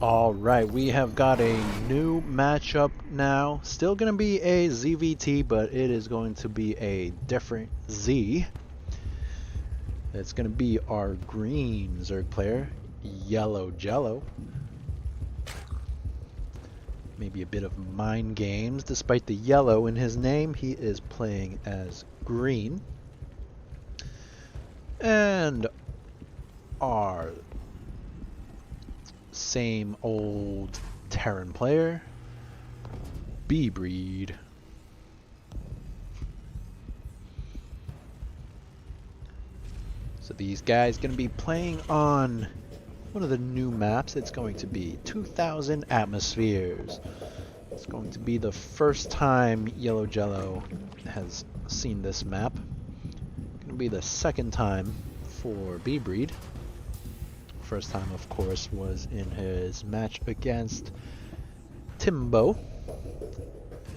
Alright, we have got a new matchup now. Still going to be a ZVT, but it is going to be a different Z. It's going to be our green Zerg player, Yellowjellow. Maybe a bit of mind games. Despite the yellow in his name, he is playing as green. And our same old Terran player, bbreed. So these guys going to be playing on one of the new maps. It's going to be 2000 atmospheres. It's going to be the first time Yellowjellow has seen this map. Going to be the second time for bbreed. First time, of course, was in his match against Timbo.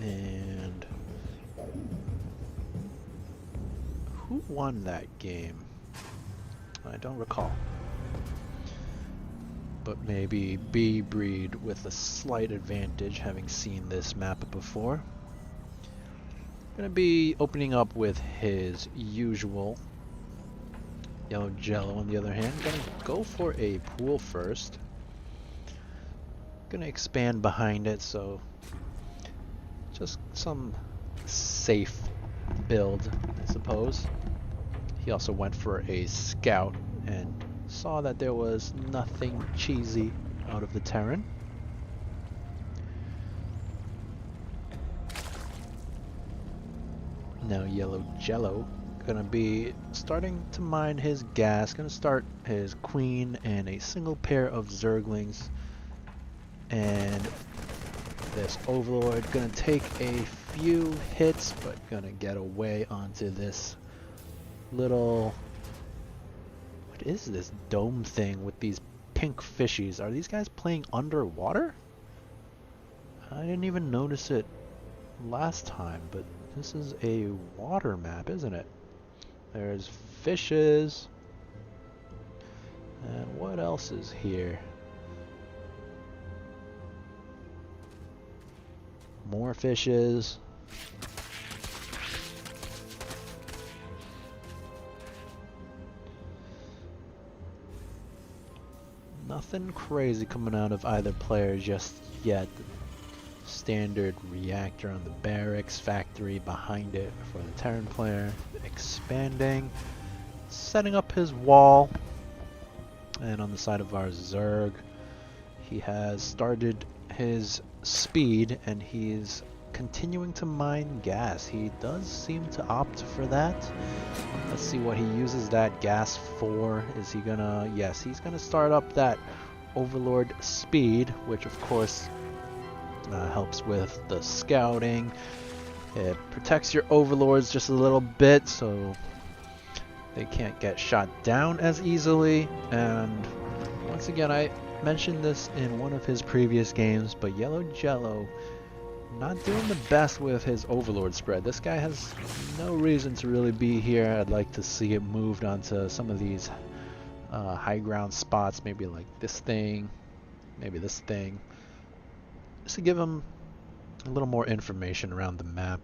And who won that game? I don't recall. But maybe bbreed with a slight advantage, having seen this map before. Gonna be opening up with his usual. Yellowjellow, on the other hand, gonna go for a pool first. Gonna expand behind it, so just some safe build, I suppose. He also went for a scout and saw that there was nothing cheesy out of the Terran. Now Yellowjellow gonna be starting to mine his gas, gonna start his queen and a single pair of zerglings, and this overlord gonna take a few hits but gonna get away onto this little, what is this dome thing with these pink fishies? Are these guys playing underwater? I didn't even notice it last time, but this is a water map, isn't it? There's fishes. And what else is here? More fishes. Nothing crazy coming out of either player just yet. Standard reactor on the barracks, factory behind it for the Terran player, expanding, setting up his wall, and on the side of our Zerg, he has started his speed and he's continuing to mine gas. He does seem to opt for that. Let's see what he uses that gas for. Is he gonna, yes, he's gonna start up that Overlord speed, which of course helps with the scouting. It protects your overlords just a little bit so they can't get shot down as easily. And once again, I mentioned this in one of his previous games, but Yellowjellow not doing the best with his overlord spread. This guy has no reason to really be here. I'd like to see it moved onto some of these high ground spots, maybe like this thing, maybe this thing, just to give him a little more information around the map.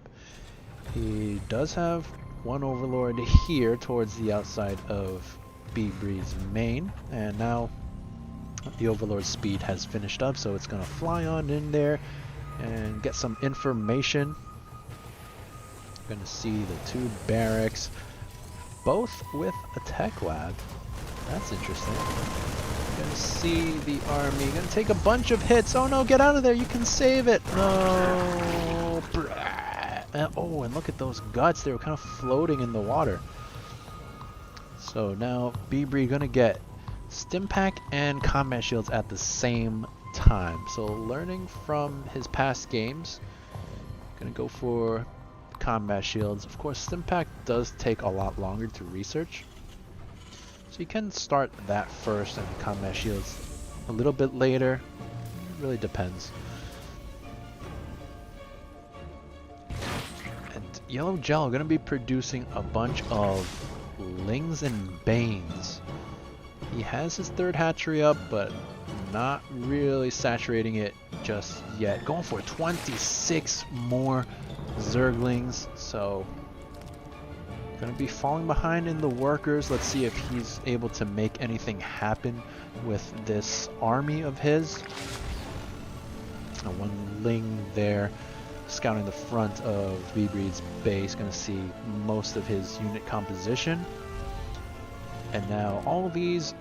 He does have one overlord here towards the outside of bbreed's main, and now the overlord speed has finished up, so it's gonna fly on in there and get some information. Gonna see the two barracks, both with a tech lab. That's interesting. Gonna see the army. Gonna take a bunch of hits. Oh no, get out of there. You can save it. No. Oh, and look at those guts. They were kind of floating in the water. So now bbreed gonna get stim pack and combat shields at the same time. So learning from his past games, gonna go for combat shields. Of course, stim pack does take a lot longer to research. So you can start that first and combat shields a little bit later. It really depends. And Yellowjellow going to be producing a bunch of Lings and Banes. He has his third hatchery up, but not really saturating it just yet. Going for 26 more Zerglings, so gonna be falling behind in the workers. Let's see if he's able to make anything happen with this army of his. One Ling there scouting the front of bbreed's base, gonna see most of his unit composition. And now all these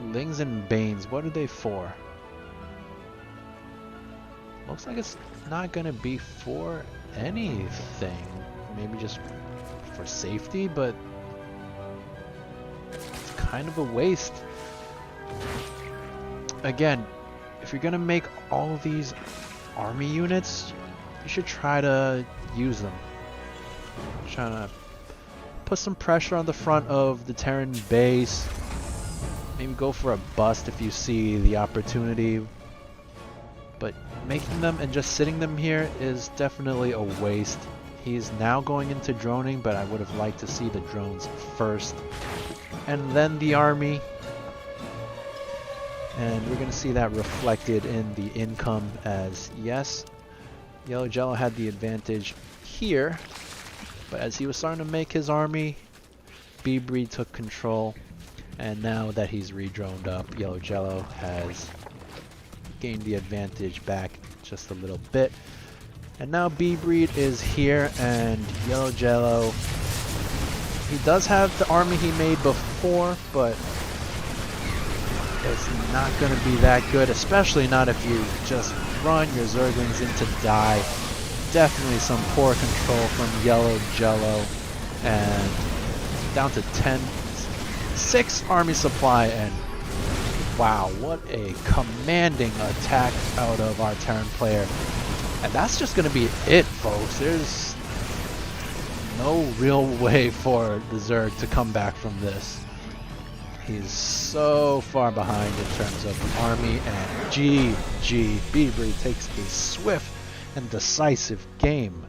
Lings and Banes, what are they for? Looks like it's not gonna be for anything. Maybe just for safety, but it's kind of a waste. Again, if you're gonna make all of these army units, you should try to use them. Trying to put some pressure on the front of the Terran base. Maybe go for a bust if you see the opportunity. But making them and just sitting them here is definitely a waste. He's now going into droning, but I would have liked to see the drones first and then the army. And we're going to see that reflected in the income as, yes, Yellowjellow had the advantage here, but as he was starting to make his army, bbreed took control, and now that he's re-droned up, Yellowjellow has gained the advantage back just a little bit. And now bbreed is here, and Yellowjellow, he does have the army he made before, but it's not going to be that good, especially not if you just run your Zerglings in to die. Definitely some poor control from Yellowjellow, and down to 6 army supply, and wow, what a commanding attack out of our Terran player. And that's just going to be it, folks. There's no real way for the Zerg to come back from this. He's so far behind in terms of the army, and GG, bbreed takes a swift and decisive game.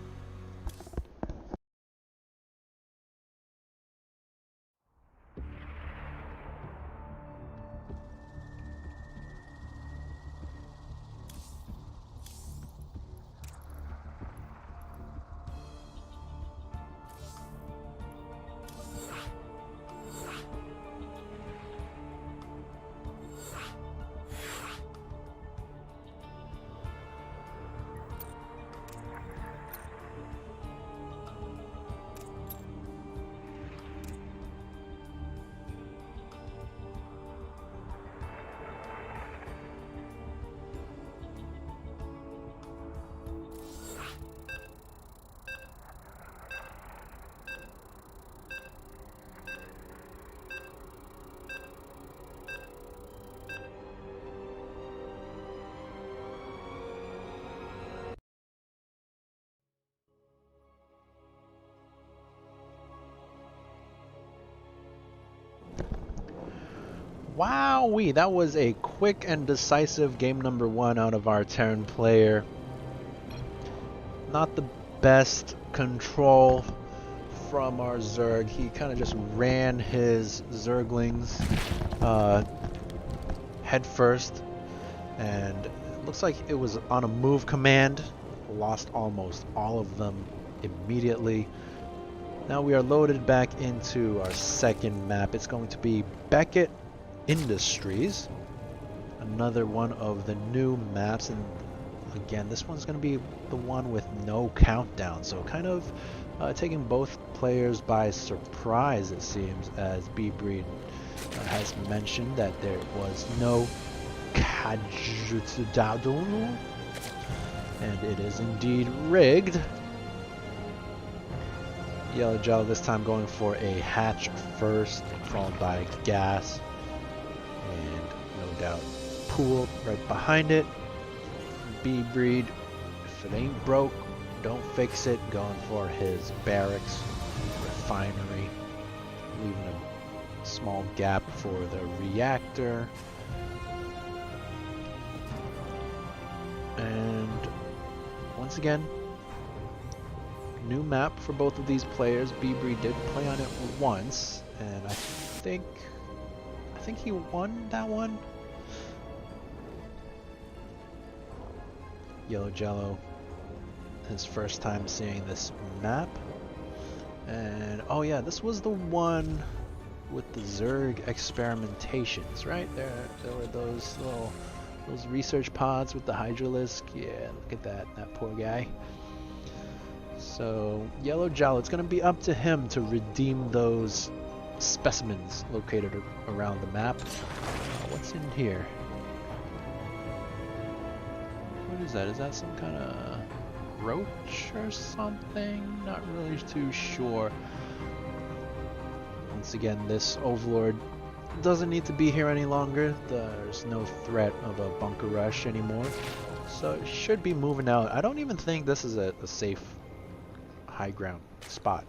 Wowee, that was a quick and decisive game number 1 out of our Terran player. Not the best control from our Zerg. He kind of just ran his Zerglings head first, and it looks like it was on a move command. Lost almost all of them immediately. Now we are loaded back into our second map. It's going to be Beckett Industries, another one of the new maps, and again this one's going to be the one with no countdown, so kind of taking both players by surprise, it seems, as bbreed has mentioned that there was no countdown, and it is indeed rigged. Yellowjellow this time going for a hatch first, followed by gas, and no doubt pool right behind it. bbreed, if it ain't broke, don't fix it, going for his barracks, refinery, leaving a small gap for the reactor. And once again, new map for both of these players. bbreed did play on it once, and I think he won that one. Yellowjellow his first time seeing this map. And oh yeah, this was the one with the Zerg experimentations, right? There were those research pods with the Hydralisk. Yeah, look at that poor guy. So Yellowjellow, it's gonna be up to him to redeem those specimens located around the map. What's in here? What is that? Is that some kind of roach or something? Not really too sure. Once again, this Overlord doesn't need to be here any longer. There's no threat of a bunker rush anymore. So it should be moving out. I don't even think this is a safe high ground spot.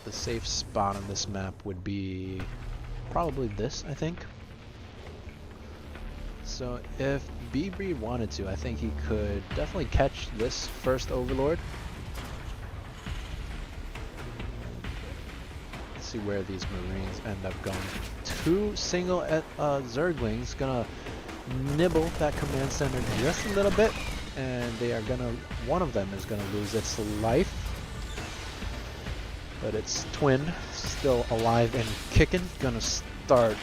The safe spot on this map would be probably this, I think. So if bbreed wanted to, I think he could definitely catch this first Overlord. Let's see where these Marines end up going. Two single Zerglings gonna nibble that command center just a little bit, and they are gonna, one of them is gonna lose its life. But its twin, still alive and kicking, gonna start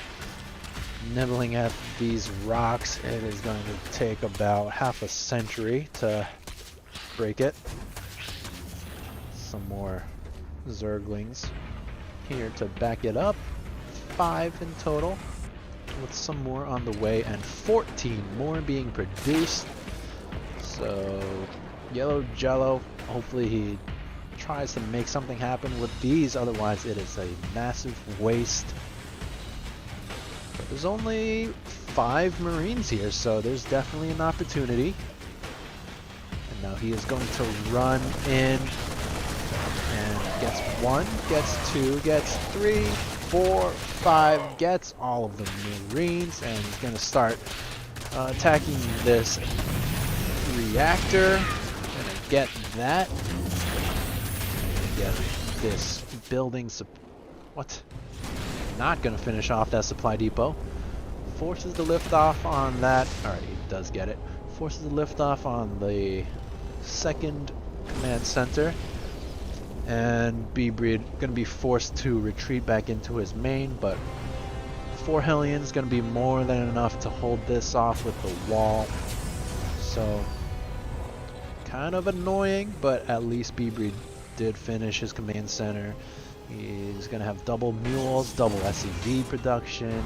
nibbling at these rocks. It is going to take about half a century to break it. Some more Zerglings here to back it up. 5 in total, with some more on the way and 14 more being produced. So Yellowjellow, hopefully he tries to make something happen with these, otherwise it is a massive waste. But there's only 5 Marines here, so there's definitely an opportunity. And now he is going to run in and gets 1, gets 2, gets 3, 4, 5, gets all of the Marines, and he's going to start attacking this reactor. Gonna get that. Get this building. What? Not gonna finish off that supply depot. Forces the lift off on that. Alright, he does get it. Forces the lift off on the second command center. And bbreed gonna be forced to retreat back into his main, but 4 Hellions gonna be more than enough to hold this off with the wall. So kind of annoying, but at least bbreed did finish his command center. He's gonna have double mules, double SCV production,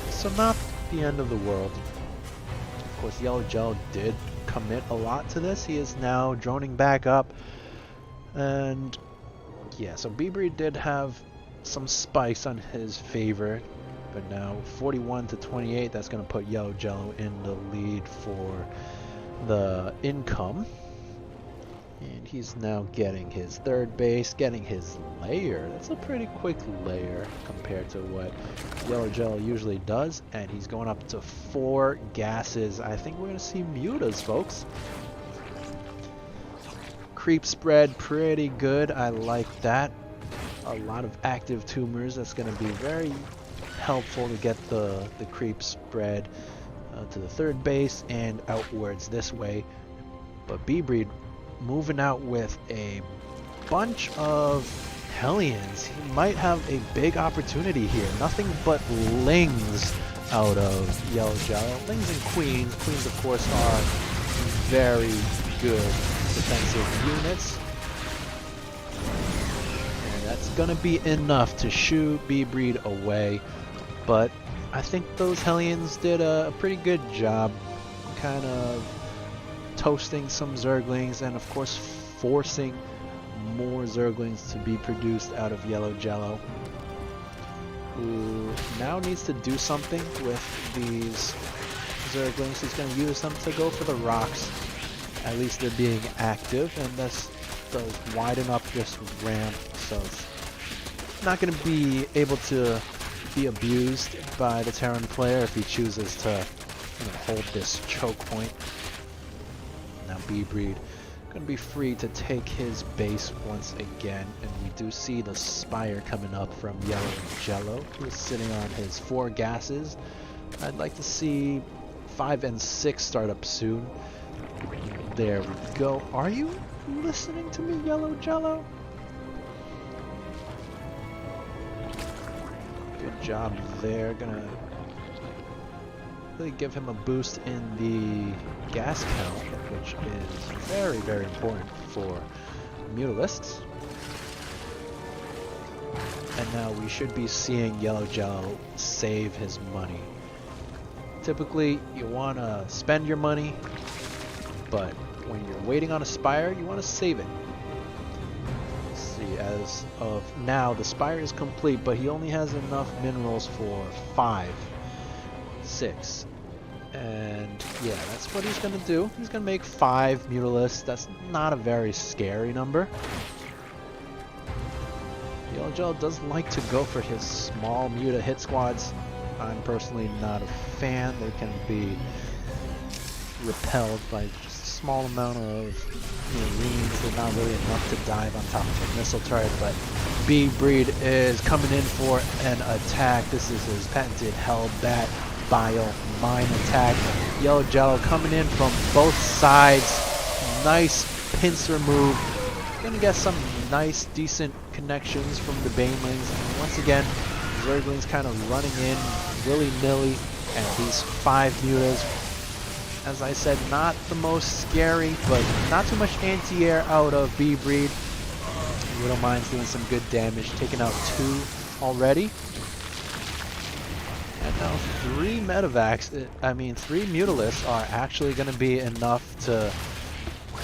so not the end of the world. Of course, Yellowjellow did commit a lot to this. He is now droning back up, and yeah, so bbreed did have some spikes on his favor, but now 41 to 28, that's gonna put Yellowjellow in the lead for the income. And he's now getting his third base, getting his layer. That's a pretty quick layer compared to what Yellowjellow usually does. And he's going up to 4 gases. I think we're going to see mutas, folks. Creep spread, pretty good. I like that. A lot of active tumors. That's going to be very helpful to get the creep spread to the third base and outwards this way. But bbreed moving out with a bunch of Hellions. He might have a big opportunity here. Nothing but Lings out of Yellowjellow. Lings and Queens. Queens, of course, are very good defensive units. And that's going to be enough to shoo bbreed away. But I think those Hellions did a pretty good job kind of toasting some Zerglings, and of course forcing more Zerglings to be produced out of Yellowjellow, who now needs to do something with these Zerglings. He's going to use them to go for the rocks. At least they're being active, and this does widen up this ramp, so it's not going to be able to be abused by the Terran player if he chooses to hold this choke point. Now bbreed going to be free to take his base once again, and we do see the spire coming up from Yellowjellow, who is sitting on his 4 gases. I'd like to see 5 and 6 start up soon. There we go. Are you listening to me, Yellowjellow? Good job there. Gonna really give him a boost in the gas count, which is very, very important for mutalisks. And now we should be seeing Yellowjellow save his money. Typically, you want to spend your money, but when you're waiting on a spire, you want to save it. Let's see, as of now, the spire is complete, but he only has enough minerals for 5, 6. And yeah, that's what he's going to do. He's going to make 5 mutalisks. That's not a very scary number. Yellowjellow does like to go for his small muta hit squads. I'm personally not a fan. They can be repelled by just a small amount of marines. They're not really enough to dive on top of a missile turret, but bbreed is coming in for an attack. This is his patented Hellbat Bile Mine attack. Yellowjellow coming in from both sides. Nice pincer move. Gonna get some nice, decent connections from the banelings. And once again, Zerglings kind of running in willy-nilly, and these 5 mutas, as I said, not the most scary, but not too much anti-air out of bbreed. Widowmine's doing some good damage, taking out 2 already. And now 3 metavacs, 3 mutalisks are actually going to be enough to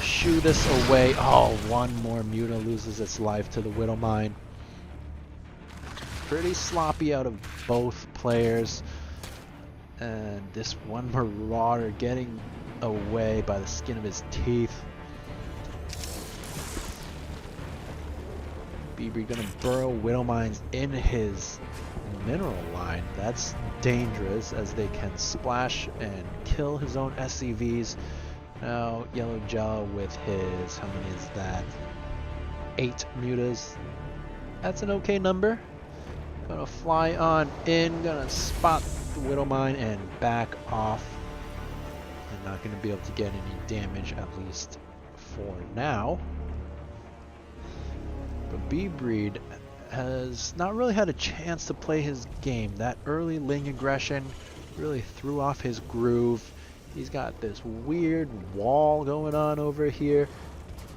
shoo this away. Oh, 1 more muta loses its life to the Widowmine. Pretty sloppy out of both players. And this one Marauder getting away by the skin of his teeth. bbreed gonna burrow Widowmines in his mineral line. That's dangerous, as they can splash and kill his own SCVs. Now Yellowjellow with his, how many is that? 8 mutas. That's an okay number. Gonna fly on in, gonna spot the Widowmine and back off. I'm not gonna be able to get any damage, at least for now. But bbreed has not really had a chance to play his game. That early Ling aggression really threw off his groove. He's got this weird wall going on over here,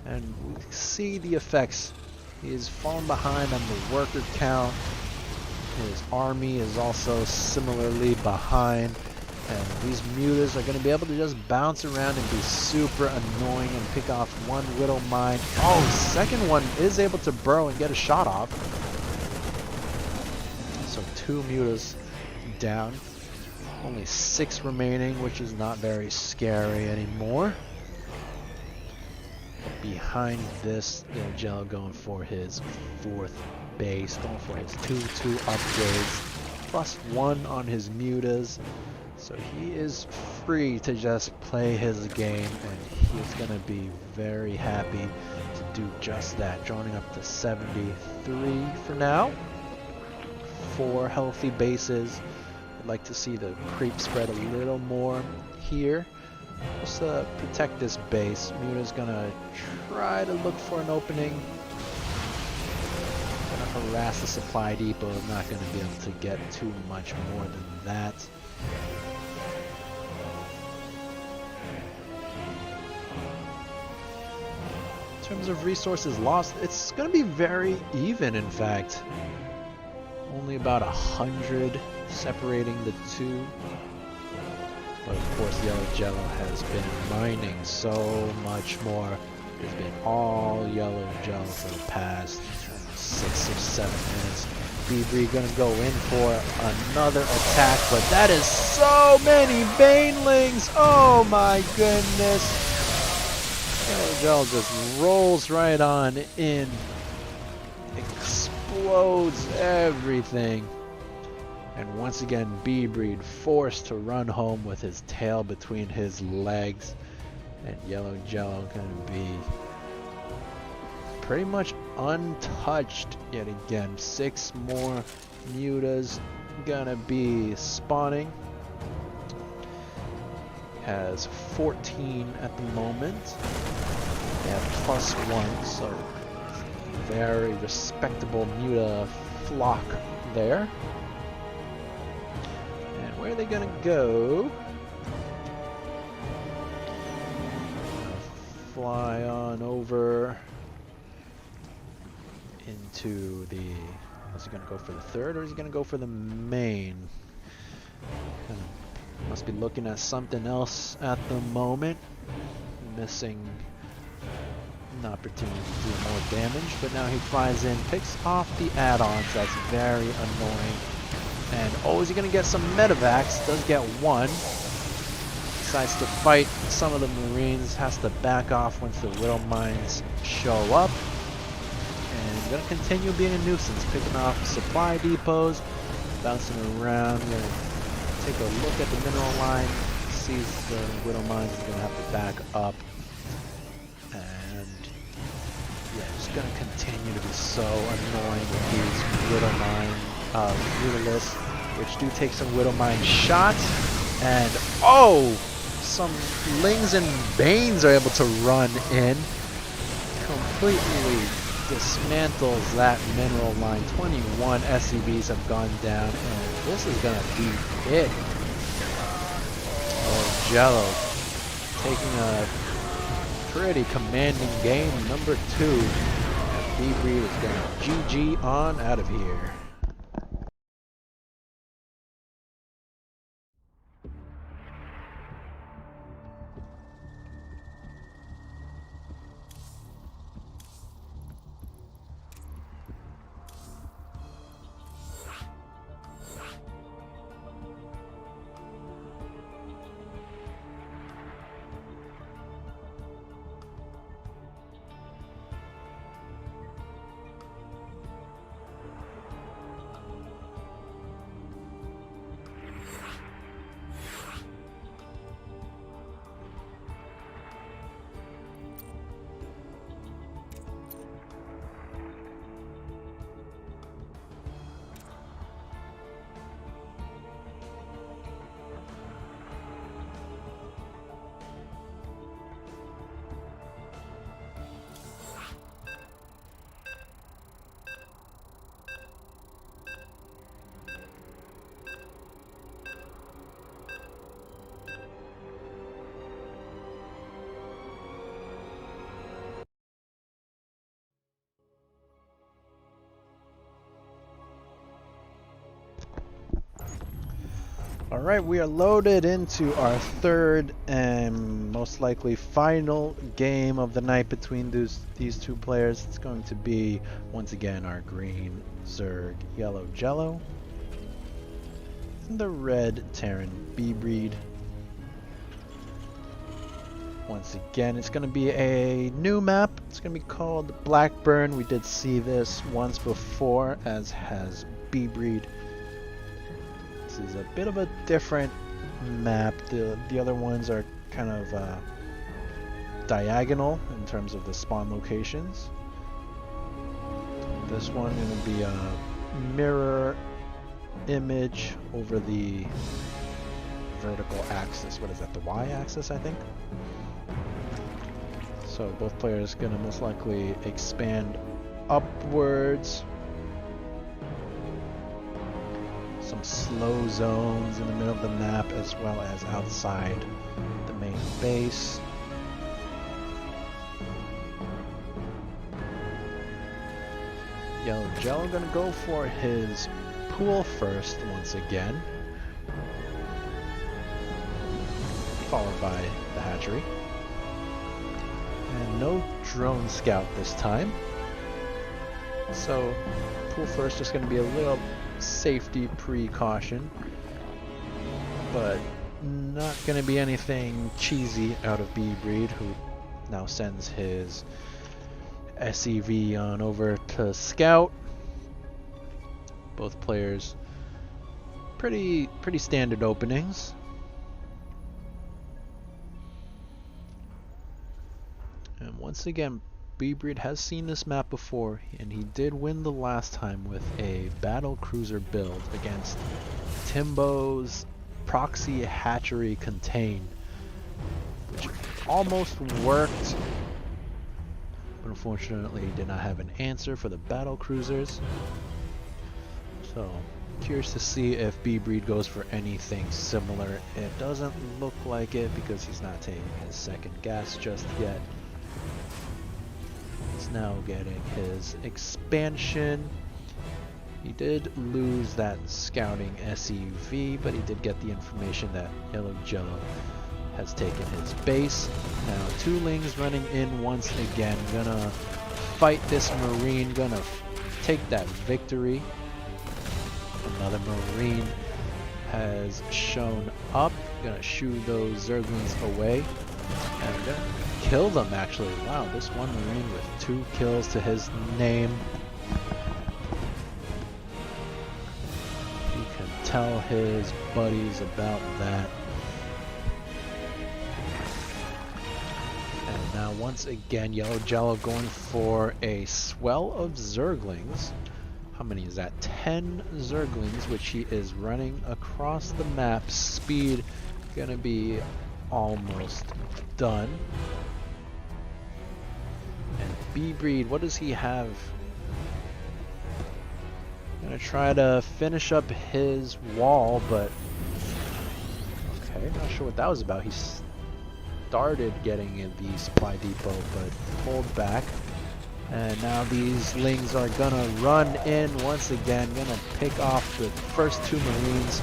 and we see the effects. He's fallen behind on the worker count. His army is also similarly behind, and these mutas are going to be able to just bounce around and be super annoying and pick off 1 Widowmine. Oh, second one is able to burrow and get a shot off. So 2 mutas down. Only 6 remaining, which is not very scary anymore. Behind this, Yellowjellow going for his 4th base, going for his 2/2 upgrades, +1 on his mutas. So he is free to just play his game, and he's going to be very happy to do just that. Joining up to 73 for now. 4 healthy bases. I'd like to see the creep spread a little more here. Just protect this base. Muta's gonna try to look for an opening. Gonna harass the supply depot. Not gonna be able to get too much more than that. In terms of resources lost, it's gonna be very even, in fact. Only about 100 separating the 2. But of course, Yellowjellow has been mining so much more. It's been all Yellowjellow for the past 6 or 7 minutes. bbreed gonna go in for another attack, but that is so many banelings! Oh my goodness! Yellowjellow just rolls right on in. Explodes everything. And once again, bbreed forced to run home with his tail between his legs. And Yellowjellow gonna be pretty much untouched yet again. 6 more mutas gonna be spawning. has 14 at the moment. They have +1, so very respectable Muta flock there. And where are they gonna go? Fly on over into the... Is he gonna go for the third, or is he gonna go for the main? Must be looking at something else at the moment. Missing an opportunity to do more damage, but now he flies in, picks off the add-ons. That's very annoying. And oh, is he gonna get some medevacs? Does get one. Decides to fight some of the Marines, has to back off once the Widow Mines show up. And gonna continue being a nuisance, picking off supply depots, bouncing around. Gonna take a look at the mineral line, sees the Widow Mines, is gonna have to back up. And yeah, just gonna continue to be so annoying with these Widow Mine Mutalisks, which do take some Widow Mine shots. And oh! Some Lings and Banes are able to run in. Completely dismantles that mineral line. 21 SCVs have gone down, and this is going to be it. Oh, Jello taking a pretty commanding game. Number 2. And bbreed is going to GG on out of here. Alright, we are loaded into our third and most likely final game of the night between these two players. It's going to be, once again, our green Zerg Yellowjellow and the red Terran bbreed. Once again, it's going to be a new map. It's going to be called Blackburn. We did see this once before, as has bbreed. Is a bit of a different map. The other ones are kind of diagonal in terms of the spawn locations. This one going to be a mirror image over the vertical axis. What is that? The y-axis, I think. So both players going to most likely expand upwards. Some slow zones in the middle of the map, as well as outside the main base. Yellowjellow gonna go for his pool first once again, followed by the hatchery. And no drone scout this time. So pool first, just gonna be a little safety precaution, but not going to be anything cheesy out of bbreed, who now sends his SCV on over to scout. Both players pretty standard openings. And once again, bbreed has seen this map before, and he did win the last time with a battle cruiser build against Timbo's proxy hatchery contain. which almost worked, but unfortunately did not have an answer for the battle cruisers. So curious to see if bbreed goes for anything similar. It doesn't look like it because he's not taking his second gas just yet. He's now getting his expansion. He did lose that scouting SEV, but he did get the information that Yellowjellow has taken his base. Now two Lings running in once again, gonna fight this Marine, gonna take that victory. Another Marine has shown up, gonna shoo those Zerglings away, and gonna kill them actually. Wow, this one Marine with 2 kills to his name. He can tell his buddies about that. And now once again, Yellowjellow going for a swell of Zerglings. How many is that? 10 Zerglings, which he is running across the map. Speed gonna be almost done. And bbreed, what does he have? Gonna try to finish up his wall, but okay, not sure what that was about. He started getting in the supply depot, but pulled back. And now these Lings are gonna run in once again, gonna pick off the first 2 Marines.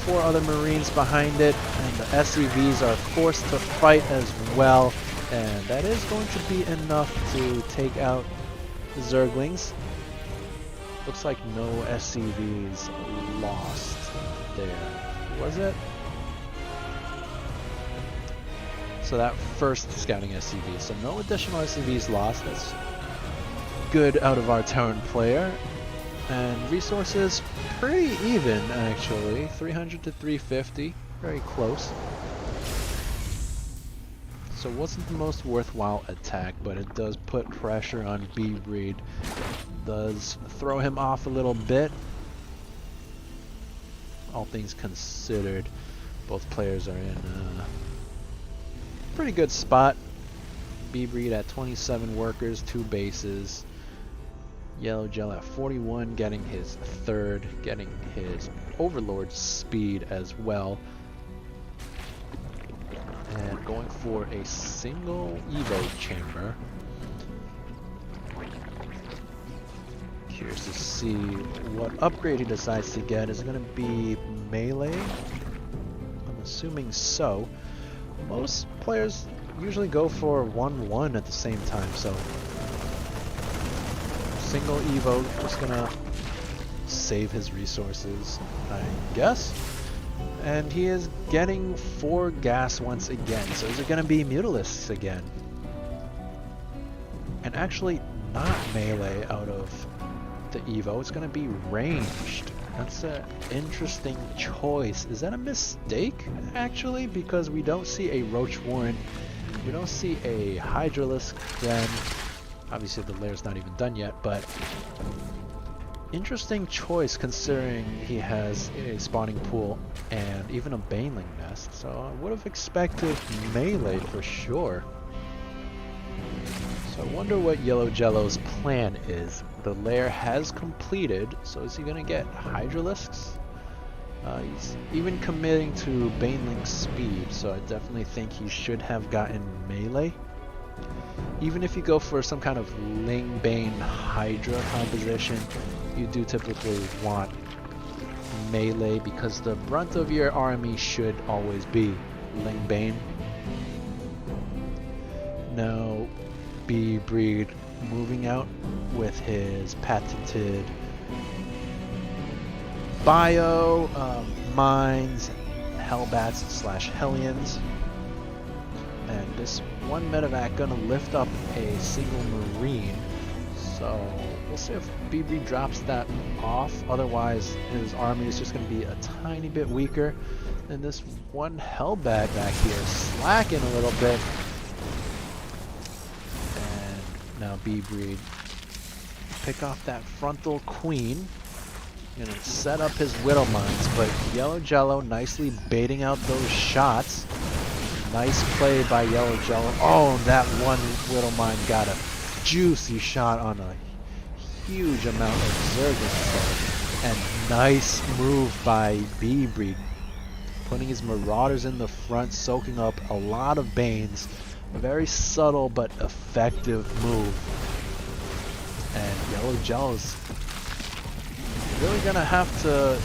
4 other Marines behind it, and the SCVs are forced to fight as well. And that is going to be enough to take out the Zerglings. Looks like no SCVs lost there. Was it? So that first scouting SCV. So no additional SCVs lost. That's good out of our Terran player. And resources pretty even actually. 300 to 350. Very close. So it wasn't the most worthwhile attack, but it does put pressure on bbreed. Does throw him off a little bit. All things considered, both players are in a pretty good spot. bbreed at 27 workers, 2 bases. Yellowjellow at 41, getting his 3rd, getting his Overlord speed as well. And going for a single Evo chamber. Curious to see what upgrade he decides to get. Is it going to be melee? I'm assuming so. Most players usually go for 1-1 at the same time, so single Evo, just gonna save his resources, I guess. And he is getting 4 gas once again, so is it gonna be Mutalisks again? And actually not melee out of the Evo, it's gonna be ranged. That's an interesting choice. Is that a mistake, actually? Because we don't see a Roach Warren, we don't see a Hydralisk then. Obviously the lair's not even done yet, but interesting choice considering he has a spawning pool and even a Baneling nest. So I would have expected melee for sure. So I wonder what Yellowjellow's plan is. The lair has completed, so is he going to get Hydralisks? He's even committing to Baneling speed, so I definitely think he should have gotten melee. Even if you go for some kind of Ling Bane Hydra composition, you do typically want melee because the brunt of your army should always be Ling Bane. Now, bbreed moving out with his patented bio, mines, Hellbats / Hellions. And this one medevac gonna lift up a single Marine. So we'll see if bbreed drops that off. Otherwise, his army is just gonna be a tiny bit weaker. And this one Hellbat back here slacking a little bit. And now bbreed pick off that frontal queen. Gonna set up his Widow Mines, but Yellowjellow nicely baiting out those shots. Nice play by Yellowjellow. Oh, that one little mine got a juicy shot on a huge amount of Zerg info. And nice move by bbreed, putting his Marauders in the front, soaking up a lot of Banes. Very subtle but effective move. And Yellowjellow's really gonna have to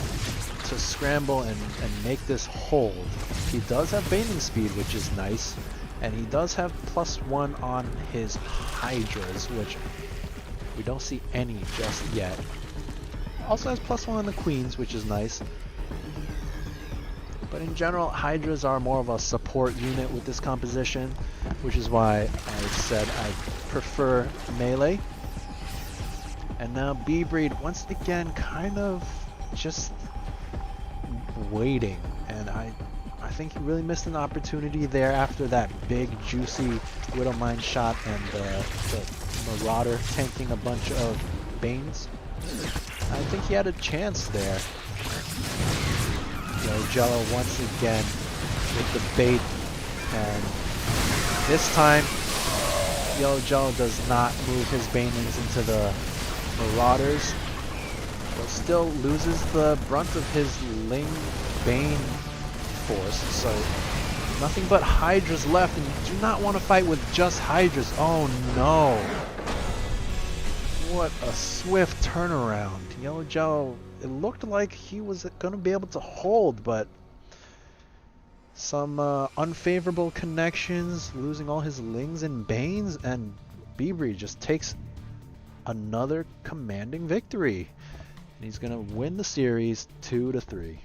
scramble and make this hold. He does have Baning speed, which is nice, and he does have +1 on his Hydras, which we don't see any just yet. Also has +1 on the Queens, which is nice. But in general, Hydras are more of a support unit with this composition, which is why I said I prefer melee. And now bbreed once again kind of just waiting, and I think he really missed an opportunity there after that big juicy Widowmine shot and the Marauder tanking a bunch of Banes. I think he had a chance there. Yellowjellow once again with the bait, and this time Yellowjellow does not move his Banelings into the Marauders, but still loses the brunt of his Ling Bane force. So nothing but Hydras left, and you do not want to fight with just Hydras. Oh no! What a swift turnaround. Yellowjellow, it looked like he was going to be able to hold, but some unfavorable connections, losing all his Lings and Banes, and bbreed just takes another commanding victory. And he's going to win the series 2-3.